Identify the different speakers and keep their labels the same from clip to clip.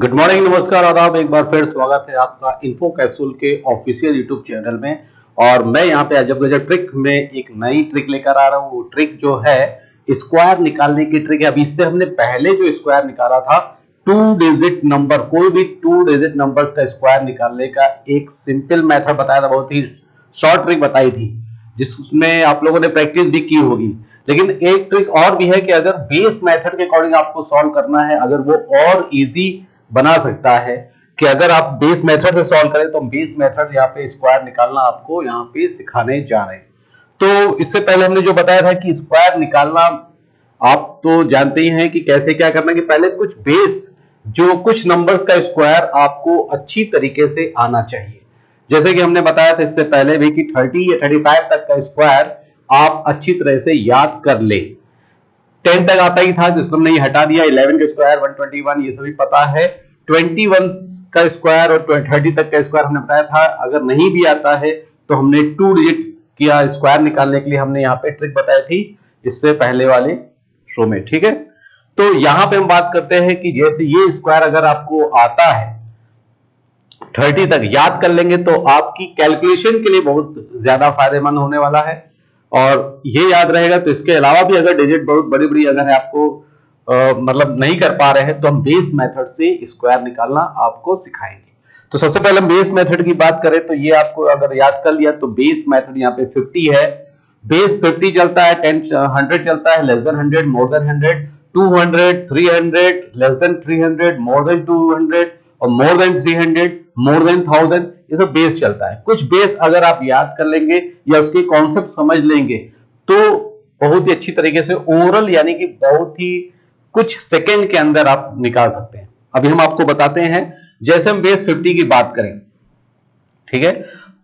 Speaker 1: Good morning, नमस्कार, आदाब। एक बार फिर स्वागत है आपका इन्फो कैप्सूल के ऑफिशियल यूट्यूब चैनल में। और मैं यहाँ पे अजब गजब ट्रिक में एक नई ट्रिक लेकर आ रहा हूँ। वो ट्रिक जो है स्क्वायर निकालने की ट्रिक है। अभी इससे हमने पहले जो स्क्वायर निकाला था 2 डिजिट नंबर, कोई भी 2 डिजिट नंबर्स का स्क्वायर निकालने का एक सिंपल मेथड बताया था, बहुत ही शॉर्ट ट्रिक बताई थी जिसमें आप लोगों ने प्रैक्टिस भी की होगी। लेकिन एक ट्रिक और भी है कि अगर बेस मेथड के अकॉर्डिंग आपको सॉल्व करना है, अगर वो और इजी बना सकता है कि अगर आप बेस मेथड से सॉल्व करें तो बेस मेथड यहाँ पे स्क्वायर निकालना आपको यहाँ पे सिखाने जा रहे हैं। तो इससे पहले हमने जो बताया था कि स्क्वायर निकालना आप तो जानते ही हैं कि कैसे क्या करना, कि पहले कुछ बेस जो कुछ नंबर्स का स्क्वायर आपको अच्छी तरीके से आना चाहिए। जैसे कि हमने बताया था इससे पहले भी कि 30 या 35 तक का स्क्वायर आप अच्छी तरह से याद कर ले। 10 तक आता ही था जिसको हमने ये हटा दिया। 11 का स्क्वायर 121 ये सभी पता है। 21 का स्क्वायर और 30 तक का स्क्वायर हमने बताया था। अगर नहीं भी आता है तो हमने 2 डिजिट किया स्क्वायर निकालने के लिए हमने यहाँ पे ट्रिक बताई थी इससे पहले वाले शो में, ठीक है। तो यहाँ पे हम बात करते हैं कि जैसे ये स्क्वायर अगर आपको आता है 30 तक याद कर लेंगे तो आपकी कैलकुलेशन के लिए बहुत ज्यादा फायदेमंद होने वाला है। और ये याद रहेगा। तो इसके अलावा भी अगर डिजिट बहुत बड़ी बड़ी अगर आपको मतलब नहीं कर पा रहे हैं तो हम बेस मेथड से स्क्वायर निकालना आपको सिखाएंगे। तो सबसे पहले हम बेस मेथड की बात करें तो ये आपको अगर याद कर लिया तो बेस मेथड यहाँ पे 50 है। बेस 50 चलता है, 10 100 चलता है, less than 100, more than 100, 200, 300, less than 300, more than 200 और मोर देन 300, मोर देन 1000, ये सब बेस चलता है। कुछ बेस अगर आप याद कर लेंगे या उसके कॉन्सेप्ट समझ लेंगे तो बहुत ही अच्छी तरीके से ओरल यानी कि बहुत ही कुछ सेकंड के अंदर आप निकाल सकते हैं। अभी हम आपको बताते हैं। जैसे हम बेस 50 की बात करें, ठीक है,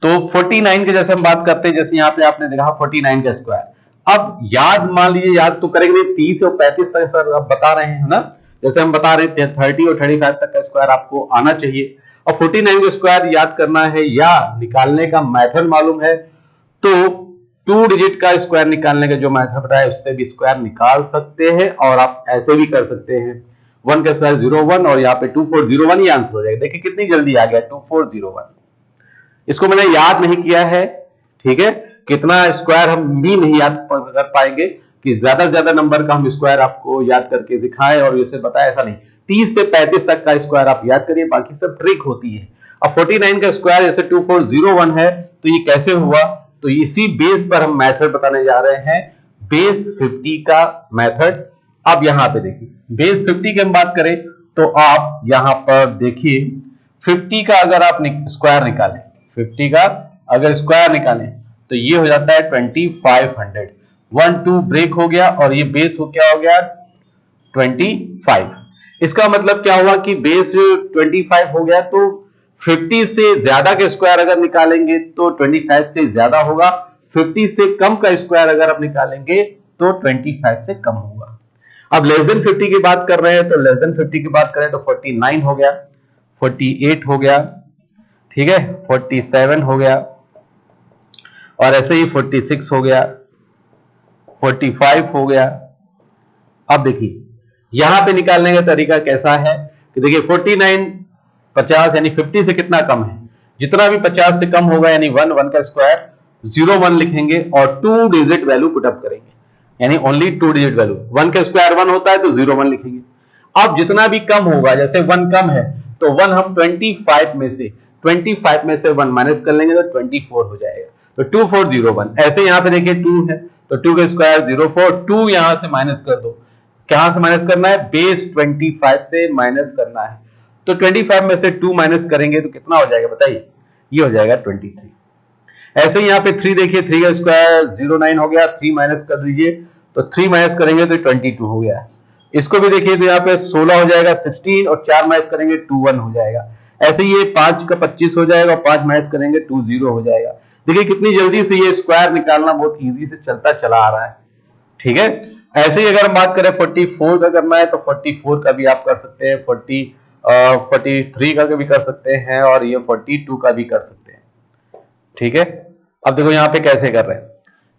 Speaker 1: तो 49 के जैसे हम बात करते हैं, जैसे यहाँ पे आपने देखा 49 का स्क्वायर। अब याद मान लीजिए याद तो करेंगे 30 और 35 तक सर आप बता रहे हैं ना, जैसे हम बता रहे थे 30 और 35 तक का स्क्वायर आपको आना चाहिए। और 49 का स्क्वायर याद करना है या निकालने का मेथड मालूम है तो 2 डिजिट का स्क्वायर निकालने का जो मेथड बताया उससे भी स्क्वायर निकाल सकते हैं। और आप ऐसे भी कर सकते हैं 1 का स्क्वायर 01 और यहाँ पे 2401 ही आंसर हो जाएगा। देखिए कितनी जल्दी आ गया 2401। इसको मैंने याद नहीं किया है, ठीक है, कितना स्क्वायर हम भी नहीं याद कर पाएंगे कि ज्यादा से ज्यादा नंबर का हम स्क्वायर आपको याद करके सिखाएं और इसे बताएं, ऐसा नहीं। 30 से 35 तक का स्क्वायर आप याद करिए, बाकी सब ट्रिक होती है। अब 49 का स्क्वायर जैसे 2401 है तो ये कैसे हुआ, तो इसी बेस पर हम मेथड बताने जा रहे हैं, बेस 50 का मेथड। अब यहां पे देखिए बेस 50 की हम बात करें तो आप यहां पर देखिए 50 का अगर आप स्क्वायर निकालें, 50 का अगर स्क्वायर निकालें तो ये हो जाता है 2500। 1 2 ब्रेक हो गया और ये बेस हो क्या हो गया 25। इसका मतलब क्या हुआ कि बेस 25 हो गया तो 50 से ज्यादा का स्क्वायर अगर निकालेंगे तो 25 से ज्यादा होगा। 50 से कम का स्क्वायर अगर आप निकालेंगे तो 25 से कम होगा। अब लेस देन 50 की बात कर रहे हैं तो लेस देन 50 की बात करें तो 49 हो गया, 48 हो गया, ठीक है, 47 हो गया और ऐसे ही 46 हो गया, 45 हो गया। अब देखिए यहां पे निकालने का तरीका कैसा है कि देखिए 49 50 यानी 50 से कितना कम है, जितना भी 50 से कम होगा यानी 1 का स्क्वायर 01 लिखेंगे और 2 डिजिट वैल्यू पुटअप करेंगे, यानी ओनली 2 डिजिट वैल्यू। 1 का स्क्वायर 1 होता है तो 01 लिखेंगे। अब जितना भी कम होगा, जैसे 1 कम है तो 1 हम 25 में से 1 माइनस कर लेंगे तो 24 हो जाएगा, तो 2401। ऐसे यहां पे देखिए 2 है तो 2 का स्क्वायर 04, 2 यहां से माइनस कर दो। कहां से माइनस करना है, बेस 25 से माइनस करना है। तो 25 में से 2 माइनस करेंगे तो कितना हो जाएगा बताइए, ये हो जाएगा 23। ऐसे ही यहाँ पे 3 देखिए, 3 का स्क्वायर 09 हो गया, 3 माइनस कर दीजिए तो 3 माइनस करेंगे तो 22 हो गया। इसको भी देखिए तो यहाँ पे 16 हो जाएगा 16 और 4 माइनस करेंगे 21 हो जाएगा। ऐसे ये 5 का 25 हो जाएगा, 5 माइनस करेंगे 20 हो जाएगा। देखिए कितनी जल्दी से ये स्क्वायर निकालना बहुत इजी से चलता चला आ रहा है, ठीक है। ऐसे ही अगर हम बात करें 44 का करना है तो 44 का भी आप कर सकते हैं, 43 का भी कर सकते हैं और ये 42 का भी कर सकते हैं, ठीक है। अब देखो यहाँ पे कैसे कर रहे हैं,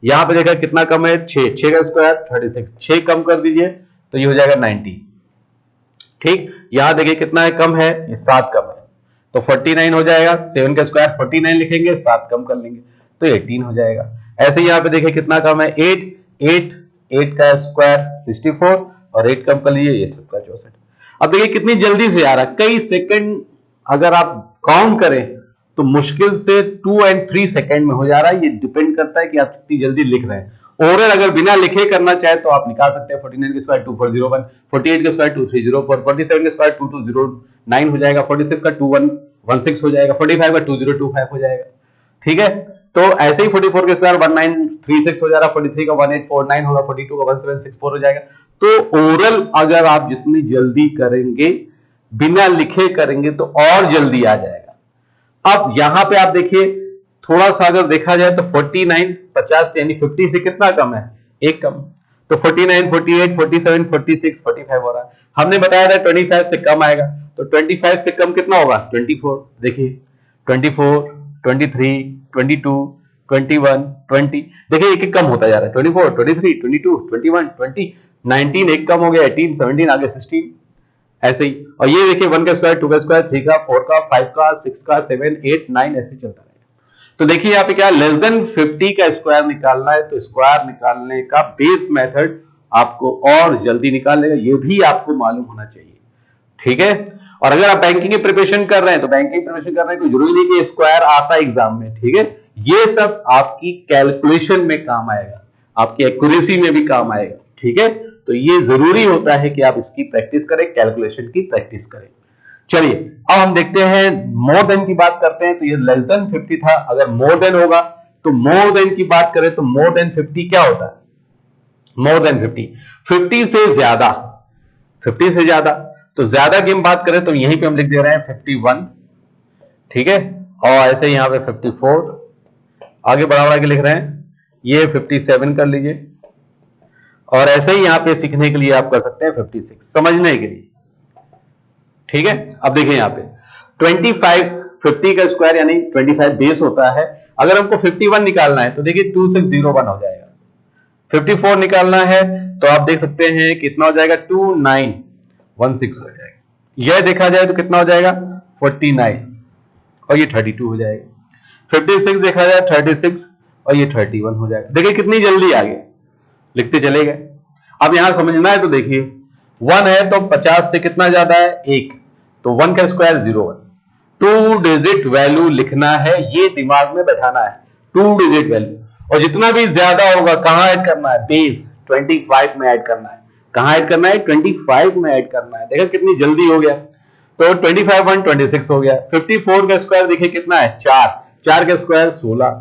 Speaker 1: यहाँ पे देखा कितना कम है 6 का स्क्वायर 36, 6 कम कर दीजिए तो ये हो जाएगा 90, ठीक, यहां देखिए कितना है, कम है, ये 7 कम है, तो 49 हो जाएगा। 7 का स्क्वायर 49 लिखेंगे, 7 कम कर लेंगे तो 18 हो जाएगा। ऐसे ही यहाँ पे देखिए कितना कम है, 8 8 8 का स्क्वायर 64 और 8 कम कर लीजिए, ये सबका 64। अब देखिए कितनी जल्दी से आ रहा है, कई सेकंड अगर आप काउंट करें तो मुश्किल से 2 और 3 सेकंड में हो जा रहा है। ये डिपेंड करता है कि आप कितनी जल्दी लिख रहे हैं। ओरल अगर बिना लिखे करना चाहे तो आप निकाल सकते हैं, 49 के स्क्वायर 2401, 48 के स्क्वायर 2304, 47 के स्क्वायर 2209 हो जाएगा, 46 का 2116 हो जाएगा, 45 का 2025 हो जाएगा। ठीक है, तो ऐसे ही 44 के स्क्वायर 1936 हो जा रहा, 43 का 1849 होगा, 42 का 1764 हो जाएगा। तो ओरल अगर आप जितनी जल्दी करेंगे, बिना लिखे करेंगे तो और जल्दी आ जाएगा। अब यहां पे आप देखिए थोड़ा सा अगर देखा जाए तो 49 50 यानी 50 से कितना कम है, एक कम, तो 49 48 47 46 45 हो रहा है। हमने बताया था 25 से कम आएगा, तो 25 से कम कितना होगा, 24। देखिए 24 23 22 21 20, देखिए एक एक कम होता जा रहा है, 24 23 22 21 20 19 एक कम हो गया, 18 17 आगे 16 ऐसे ही। और ये देखिए 1 का स्क्वायर 2 का स्क्वायर 3 का 4 का 5 का 6 का 7 8 9 ऐसे चलता रहेगा। तो देखिए यहाँ पे क्या, लेस देन 50 का स्क्वायर निकालना है तो स्क्वायर निकालने का बेस मेथड आपको और जल्दी निकाल लेगा, ये भी आपको मालूम होना चाहिए। ठीक है, और अगर आप बैंकिंग की प्रिपरेशन कर रहे हैं तो बैंकिंग प्रिपरेशन कर रहे हैं तो जरूरी नहीं कि स्क्वायर आता एग्जाम में। ठीक है, ये सब आपकी कैलकुलेशन में काम आएगा, आपकी एक्यूरेसी में भी काम आएगा। ठीक है, तो ये जरूरी होता है कि आप इसकी प्रैक्टिस करें, कैलकुलेशन की प्रैक्टिस करें। चलिए अब हम देखते हैं, मोर देन की बात करते हैं। तो ये लेस देन 50 था, अगर मोर देन होगा तो मोर देन की बात करें तो मोर देन 50 क्या होता है, मोर देन 50 50 से ज्यादा, 50 से ज्यादा। तो ज्यादा की हम बात करें तो यहीं पे हम लिख दे रहे हैं 51। ठीक है, और ऐसे यहां पे 54 आगे बढ़ा बढ़ा के लिख रहे हैं, ये 57 कर लीजिए, और ऐसे ही यहां पे सीखने के लिए आप कर सकते हैं 56 समझने के लिए। ठीक है, अब देखिए यहां पे 25 50 का स्क्वायर यानी 25 बेस होता है। अगर हमको 51 निकालना है तो देखिए 2601 हो जाएगा। 54 निकालना है तो आप देख सकते हैं कितना हो जाएगा, 2916 हो जाएगा। यह देखा जाए तो कितना हो जाएगा, 49 और ये 32 हो जाएगा। 56 देखा जाए 36 और ये 31 हो जाएगा। देखिए कितनी जल्दी आ गए, लिखते चले गए। अब यहां समझना है तो देखिए 1 है तो 50 से कितना ज्यादा है, 1, तो 1 का स्क्वायर 01। 2 डिजिट वैल्यू लिखना है, ये दिमाग में बैठाना है, 2 डिजिट वैल्यू। और जितना भी ज्यादा होगा कहां ऐड करना है, बेस 25 में ऐड करना है। कहां ऐड करना है, 25 में ऐड करना है। देखा कितनी जल्दी हो गया, तो 25 1 26 हो गया। 54 का स्क्वायर देखिए कितना है, 4, 4 का स्क्वायर 16।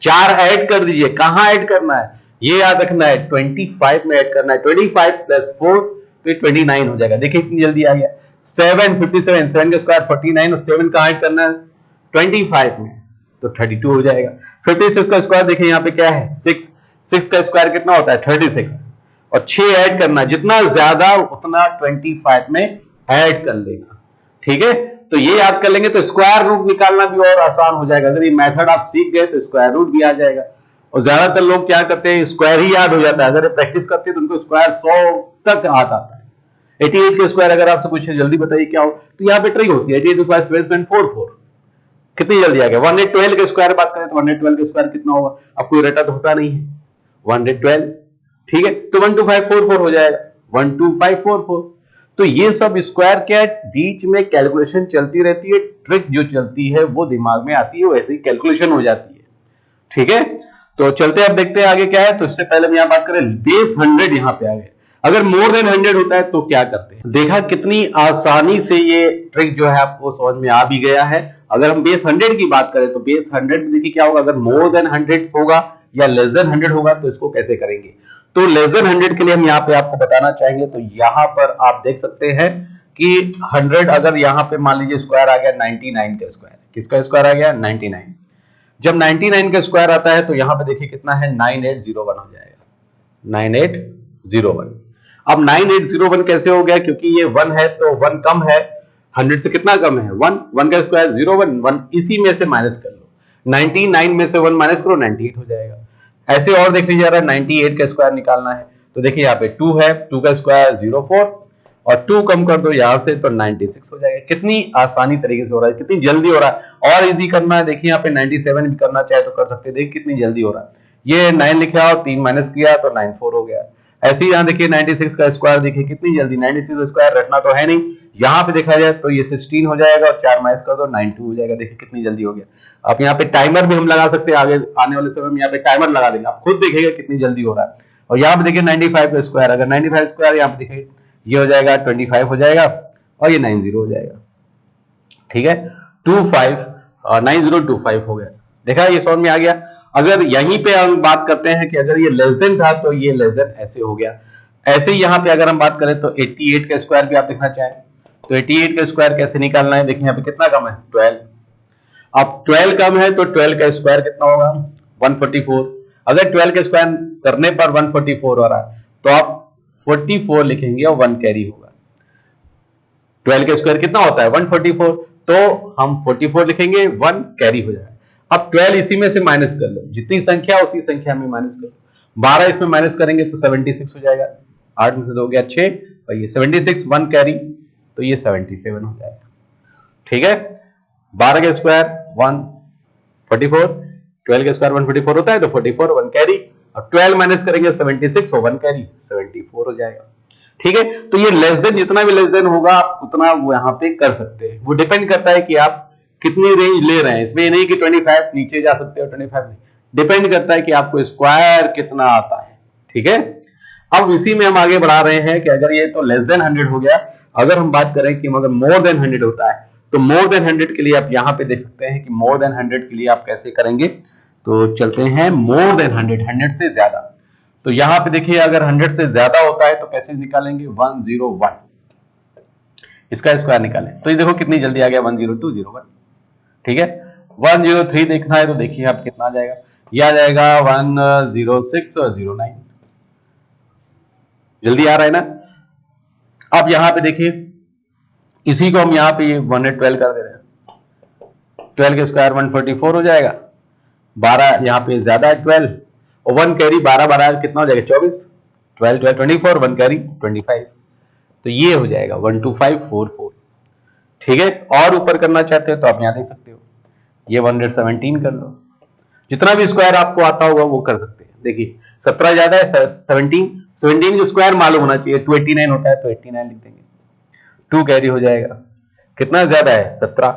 Speaker 1: 4 ऐड कर दीजिए, कहां ऐड करना है, ये याद रखना है, 25 में ऐड करना है। 25 प्लस 4 तो 29 हो जाएगा। देखिए कितनी जल्दी आ गया। 7 57 7 का स्क्वायर 49 और 7 कहां ऐड करना है, 25 में, तो 32 हो जाएगा। 56 का स्क्वायर देखिए यहाँ पे क्या है, 6 6 का स्क्वायर कितना होता है, 36 और 6 ऐड करना है, जितना ज्यादा उतना 25 में ऐड कर लेगा। ठीक है, तो ये याद कर लेंगे तो स्क्वायर रूट निकालना भी और आसान हो जाएगा। अगर ये मेथड आप सीख गए तो स्क्वायर रूट भी आ जाएगा। और ज्यादातर लोग क्या करते हैं, स्क्वायर ही याद हो जाता है। अगर प्रैक्टिस करते हैं तो उनको स्क्वायर 100 तक आता है। 88 के स्क्वायर अगर आपसे पूछे जल्दी बताइए क्या हो, तो यहाँ पे ट्रिक होती है, 88 स्क्वायर 744 कितनी जल्दी आ गया। 112 के स्क्वायर बात करें तो 112 के स्क्वायर कितना होगा, अब कोई रटा तो होता नहीं है, 112। ठीक है, तो 12544 हो जाएगा, 12544। तो ये सब स्क्वायर के बीच में कैलकुलेशन चलती रहती है, ट्रिक जो चलती है वो दिमाग में आती है, वैसे ही कैलकुलेशन हो जाती है। ठीक है, तो चलते हैं अब देखते हैं आगे क्या है। तो इससे पहले हम यहां बात करें, बेस 100 यहां पे आ गए। अगर मोर देन 100 होता है तो क्या करते हैं, देखा कितनी आसानी से ये ट्रिक जो है आपको समझ में आ भी गया है। अगर हम बेस 100 की बात करें तो बेस 100 में देखिए क्या होगा, अगर मोर देन 100 होगा या लेस देन 100 होगा तो इसको कैसे करेंगे। तो लेस देन 100 के लिए हम यहाँ पे आपको बताना चाहेंगे। तो यहाँ पर आप देख सकते हैं कि 100 अगर यहाँ पे मान लीजिए स्क्वायर आ गया 99 का स्क्वायर, किसका स्क्वायर आ गया 99। जब 99 का स्क्वायर आता है तो यहां पे देखिए कितना है, 9801 हो जाएगा, 9801। अब 9801 कैसे हो गया, क्योंकि ये 1 है तो 1 कम है, 100 से कितना कम है, 1, 1 का स्क्वायर 01, 1 इसी में से माइनस कर लो, 99 में से 1 माइनस करो, 98 हो जाएगा। ऐसे और देख लीजिए, 98 का स्क्वायर निकालना है तो देखिए यहाँ पे 2 है, 2 का स्क्वायर 04 और 2 कम कर दो यहां से तो 96 हो जाएगा। कितनी आसानी तरीके से हो रहा है, कितनी जल्दी हो रहा है। और इजी करना है, देखिए यहाँ पे 97 भी करना चाहे तो कर सकते हैं। देखिए कितनी जल्दी हो रहा है। ये 9 लिखा और 3 माइनस किया तो 94 हो गया। ऐसे ही यहाँ देखिए 96 का स्क्वायर, देखिए कितनी जल्दी, 96 स्क्वायर रटना तो है नहीं। यहाँ पे देखा जाए तो ये 16 हो जाएगा और 4 माइनस कर दो 92 हो जाएगा। देखिए कितनी जल्दी हो गया। अब यहाँ पे टाइमर भी हम लगा सकते हैं, आगे आने वाले समय में यहाँ पे टाइमर लगा देंगे, आप खुद देखिएगा कितनी जल्दी हो रहा है। और यहाँ पे देखिए 95 का स्क्वायर, अगर 95 स्क्वायर यहाँ पे देखिए ये हो जाएगा 25 हो जाएगा और ये 90 हो जाएगा। ठीक है, 9025 हो गया। देखा ये समझ में आ गया। अगर यहीं पे हम बात करते हैं कि अगर ये लेस देन था तो ये लेस देन ऐसे हो गया। ऐसे ही यहाँ पे अगर हम बात करें तो 88 का स्क्वायर भी आप देखना चाहें तो 88 का स्क्वायर कैसे निकालना है। देखिए यहाँ पे कितना कम है 12। अब 12 कम है तो 12 का स्क्वायर कितना होगा 144। अगर 12 का स्क्वायर करने पर 144 हो रहा है तो आप 44 लिखेंगे और 1 कैरी होगा। 12 का स्क्वायर कितना होता है 144, तो हम 44 लिखेंगे 1 कैरी हो जाएगा। अब 12 इसी में से माइनस कर लो, जितनी संख्या उसी संख्या में माइनस कर लो। 12 इसमें माइनस करेंगे तो 76 हो जाएगा। 8 में से 2 हो गया 6 और ये 76 1 कैरी तो ये 77 हो जाएगा। ठीक है, 12 का स्क्वायर 144, 12 का स्क्वायर 144 होता है तो 44 1 कैरी और 12 माइनस करेंगे 76 और 1 कैरी 74 हो जाएगा। ठीक है, तो ये लेस देन, जितना भी लेस देन होगा आप उतना वो यहाँ पे कर सकते हैं। वो डिपेंड करता है कि आप कितनी रेंज ले रहे हैं। इसमें ये नहीं कि 25 नीचे जा सकते हो 25 नहीं, डिपेंड करता है कि आपको स्क्वायर कितना आता है। ठीक है, अब इसी में हम आगे बढ़ा रहे हैं कि अगर ये तो लेस देन 100 हो गया, अगर हम बात करें कि अगर मोर देन 100 होता है तो मोर देन 100 के लिए आप यहाँ पे देख सकते हैं कि मोर देन 100 के लिए आप कैसे करेंगे। तो चलते हैं मोर देन 100, 100 से ज्यादा। तो यहाँ पे देखिए अगर 100 से ज्यादा होता है तो कैसे निकालेंगे 101, इसका स्क्वायर निकालें तो ये देखो कितनी जल्दी आ गया 10201। ठीक है, 103 देखना है तो देखिए आप कितना आ जाएगा, ये आ जाएगा 106 और 09। जल्दी आ रहा है ना। अब यहां पे देखिए इसी को हम यहां पे 112 कर दे रहे हैं। 12 का स्क्वायर 144 हो जाएगा। 12 यहां पे ज्यादा है 12 और 1 कैरी 12 12 कितना हो जाएगा 24, 12 12 24 1 कैरी 25, तो ये हो जाएगा 12544। ठीक है, और ऊपर करना चाहते हैं तो आप यहां देख सकते हो ये 117 कर लो। जितना भी स्क्वायर आपको आता होगा वो कर सकते हैं। देखिए 17 ज्यादा है 17 जो स्क्वायर मालूम होना चाहिए। 289 होता है तो 89 लिख देंगे। 2 कैरी हो जाएगा, कितना ज्यादा है 17।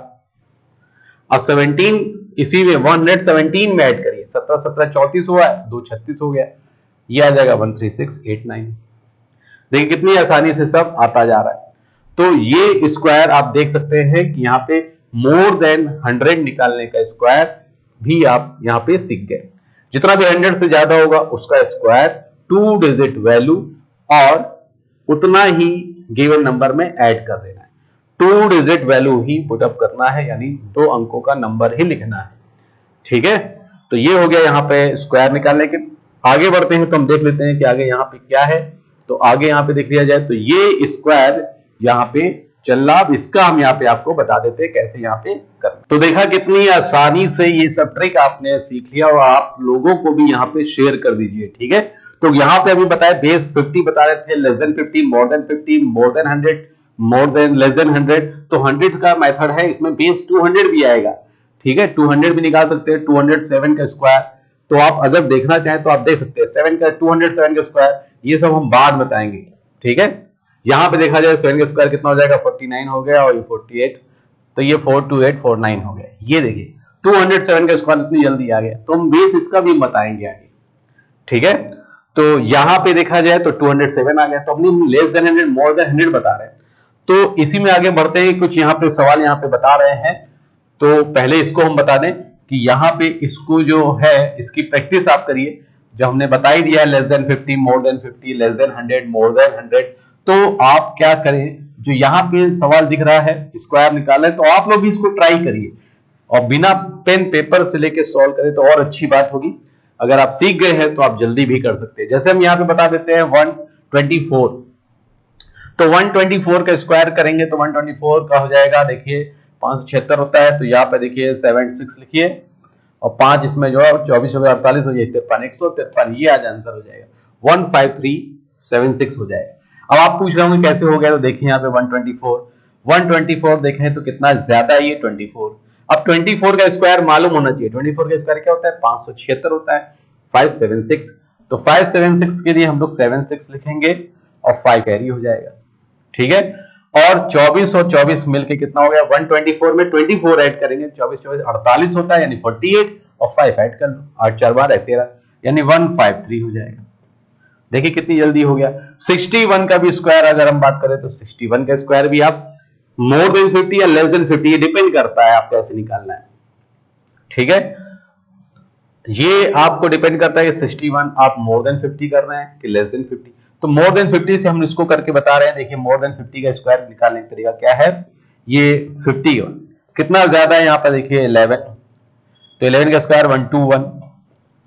Speaker 1: अब 17 इसी में 117 में ऐड करिए, 17 17 34 हुआ है, 2 36 हो गया, ये आ जाएगा 13689। देखिए कितनी आसानी से सब आता जा रहा है। तो ये स्क्वायर आप देख सकते हैं कि यहाँ पे मोर देन 100 निकालने का स्क्वायर भी आप यहाँ पे सीख गए। जितना भी 100 से ज्यादा होगा उसका स्क्वायर 2 डिजिट वैल्यू और उतना ही गिवन नंबर में ऐड कर देना है। 2 डिजिट वैल्यू ही पुट अप करना है, यानी 2 अंकों का नंबर ही लिखना है। ठीक है, तो ये हो गया यहाँ पे स्क्वायर निकालने के। आगे बढ़ते हैं तो हम देख लेते हैं कि आगे यहाँ पे क्या है। तो आगे यहाँ पे देख लिया जाए तो ये स्क्वायर यहाँ पे चल रहा, इसका हम यहाँ पे आपको बता देते हैं कैसे यहाँ पे करना। तो देखा कितनी आसानी से ये सब ट्रिक आपने सीख लिया और आप लोगों को भी यहाँ पे शेयर कर दीजिए। ठीक है, तो यहाँ पे अभी बताया बेस 50 बता रहे थे, less than 50, more than 50, more than 100, more than less than 100। तो 100 का मेथड है, इसमें बेस 200 भी आएगा। ठीक है, 200 भी निकाल सकते हैं। 207 का स्क्वायर तो आप अगर देखना चाहें तो आप देख सकते हैं 7 का 207 का स्क्वायर, ये सब हम बाद बताएंगे। ठीक है, यहां पे देखा जाए 7 का स्क्वायर कितना हो जाएगा 49 हो गया और ये 48, तो ये 42849 हो गया। ये देखिए 207 का स्क्वायर इतनी जल्दी आ गया, तो हम बेस इसका भी बताएंगे आगे। ठीक है, तो यहां पे देखा जाए तो 207 आ गया, तो अपनी लेस देन 100 मोर देन 100 बता रहे हैं। तो इसी में आगे बढ़ते हैं, कुछ यहाँ पे सवाल यहाँ पे बता रहे हैं। तो पहले इसको हम बता दें कि यहाँ पे इसको जो है इसकी प्रैक्टिस आप करिए। जो हमने बता ही दिया है less than 50, more than 50, less than 100, more than 100। तो आप क्या करें, जो यहाँ पे सवाल दिख रहा है स्क्वायर निकालना है, तो आप लोग भी इसको ट्राई करिए और बिना पेन पेपर से लेके सॉल्व करें तो और अच्छी बात होगी। अगर आप सीख गए हैं तो आप जल्दी भी कर सकते हैं। जैसे हम यहाँ पे बता देते हैं 124, तो 124 का स्क्वायर करेंगे तो 124 का हो जाएगा, देखिए 576 होता है, तो यहाँ पे देखिए 76 लिखिए और 5 इसमें जो है 24 48 हो जाए 53, 153, ये आज आंसर हो जाएगा 15376 हो जाएगा। अब आप पूछ रहे होंगे कैसे हो गया, तो देखिए यहाँ पे 124 देखें तो कितना ज्यादा है ये 24। अब 24 का स्क्वायर मालूम होना चाहिए। 24 का स्क्वायर क्या होता है? 576 होता है, 576। तो 576 के लिए हम लोग 76 लिखेंगे और 5 कैरी हो जाएगा, ठीक है। और 24 और 24 मिलके कितना हो गया? 124 में 24 ऐड करेंगे, 24 24 48 होता है, यानी 48 और 5 ऐड कर लो, 8 4 12 13, यानी 153 हो जाएगा। देखिए कितनी जल्दी हो गया। 61 का भी स्क्वायर अगर हम बात करें तो 61 का स्क्वायर भी आप मोर देन 50 या लेस देन 50, ये डिपेंड करता है आप कैसे निकालना है, ठीक है। ये आपको डिपेंड करता है कि 61 आप मोर देन 50 कर रहे हैं कि लेस देन 50। तो मोर देन 50 से हम इसको करके बता रहे हैं। देखिए मोर देन 50 का स्क्वायर निकालने का तरीका क्या है? ये 50 कितना ज्यादा है यहाँ पर, देखिए 11, तो 11 का स्क्वायर 121,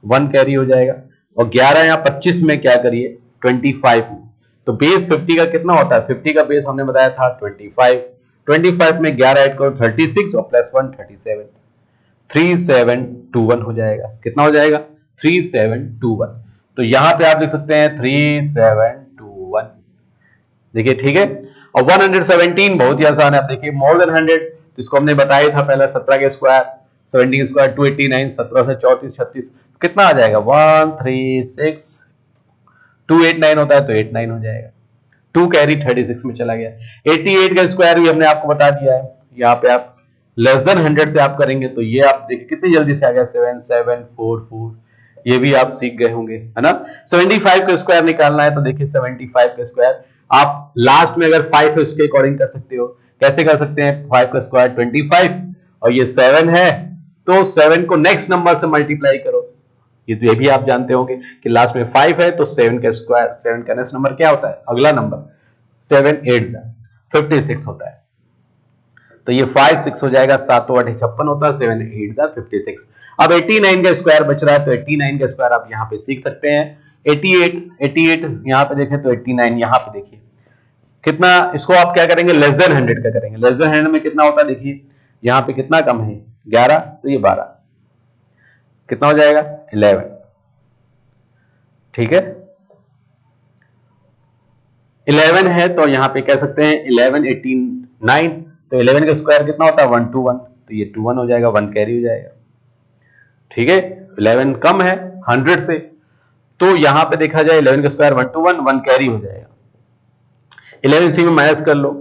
Speaker 1: 1 कैरी हो जाएगा। और 11 या 25 में क्या करिए? 25 में, तो बेस 50 का कितना होता है? 50 का बेस हमने बताया था 25 में 11 ऐड करो 36 और प्लस 1 37, 3721 हो जाएगा। कितना हो जाएगा? 3721। तो यहां पे आप लिख सकते हैं 3721, देखिए, ठीक है। और 117 बहुत ही आसान है। आप देखिए मोर देन 100, तो इसको हमने बताया था पहला 17 के स्क्वायर, 17 के स्क्वायर 289, 17 से 34 36, कितना आ जाएगा? 136, 289 होता है तो 89 हो जाएगा। 2 कैरी 36 में चला गया। 88 का स्क्वायर भी हमने आपको बता दिया है। यहाँ पे आप लेस देन 100 से आप करेंगे तो ये आप देखिए कितनी जल्दी से आ गया, 7744, ये भी आप सीख गए होंगे, है ना। 75 का स्क्वायर निकालना है तो देखिए 75 का स्क्वायर आप लास्ट में अगर 5 है उसके अकॉर्डिंग कर सकते हो। कैसे कर सकते हैं? 5 का स्क्वायर 25 और ये 7 है, तो 7 को नेक्स्ट नंबर से मल्टीप्लाई करो। ये भी आप जानते होंगे कि लास्ट में 5 है तो 7 का स्क्वायर, 7 का नेक्स्ट नंबर क्या होता है? अगला नंबर 7 8 56 होता है। तो ये 5 6 हो जाएगा, 7 8 56 होता है, 7 8 56। अब 89 का स्क्वायर बच रहा है, तो 89 का स्क्वायर आप यहाँ पे सीख सकते हैं। 88 यहाँ पे देखें तो 89 यहाँ पे देखिए कितना, इसको आप क्या करेंगे? लेस देन 100 का करेंगे। लेस देन 100 में कितना होता है? देखिए यहाँ पे कितना कम है? 11, तो ये 12, कितना हो जाएगा? 11, ठीक है। 11 है तो यहाँ पे कह सकते हैं 11 89, तो 11 का स्क्वायर कितना होता है? 121, तो ये 21 हो जाएगा, 1 कैरी हो जाएगा, ठीक है। 11 कम है 100 से, तो यहां पे देखा जाए 11 का स्क्वायर 121, 1 कैरी हो जाएगा। 11 सी में माइनस कर लो,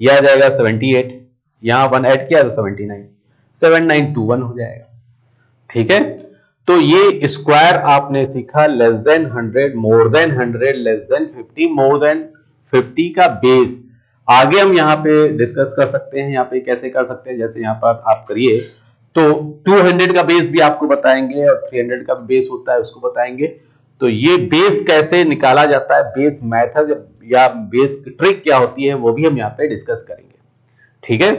Speaker 1: यह आ जाएगा 78, यहां 1 ऐड किया तो 79, 7921 हो जाएगा, ठीक है। तो ये स्क्वायर आपने सीखा less than 100, more than 100, less than 50, more than 50 का बेस। आगे हम यहाँ पे डिस्कस कर सकते हैं, यहाँ पे कैसे कर सकते हैं, जैसे यहाँ पर आप करिए तो 200 का बेस भी आपको बताएंगे और 300 का बेस होता है उसको बताएंगे। तो ये बेस कैसे निकाला जाता है, बेस मेथड या बेस ट्रिक क्या होती है, वो भी हम यहाँ पे डिस्कस करेंगे, ठीक है।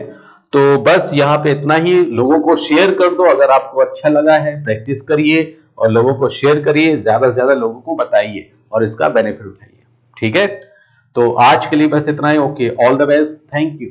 Speaker 1: तो बस यहाँ पे इतना ही। लोगों को शेयर कर दो अगर आपको अच्छा लगा है, प्रैक्टिस करिए और लोगों को शेयर करिए, ज्यादा से ज्यादा लोगों को बताइए और इसका बेनिफिट उठाइए, ठीक है। तो आज के लिए बस इतना ही। Okay, all the best, thank you.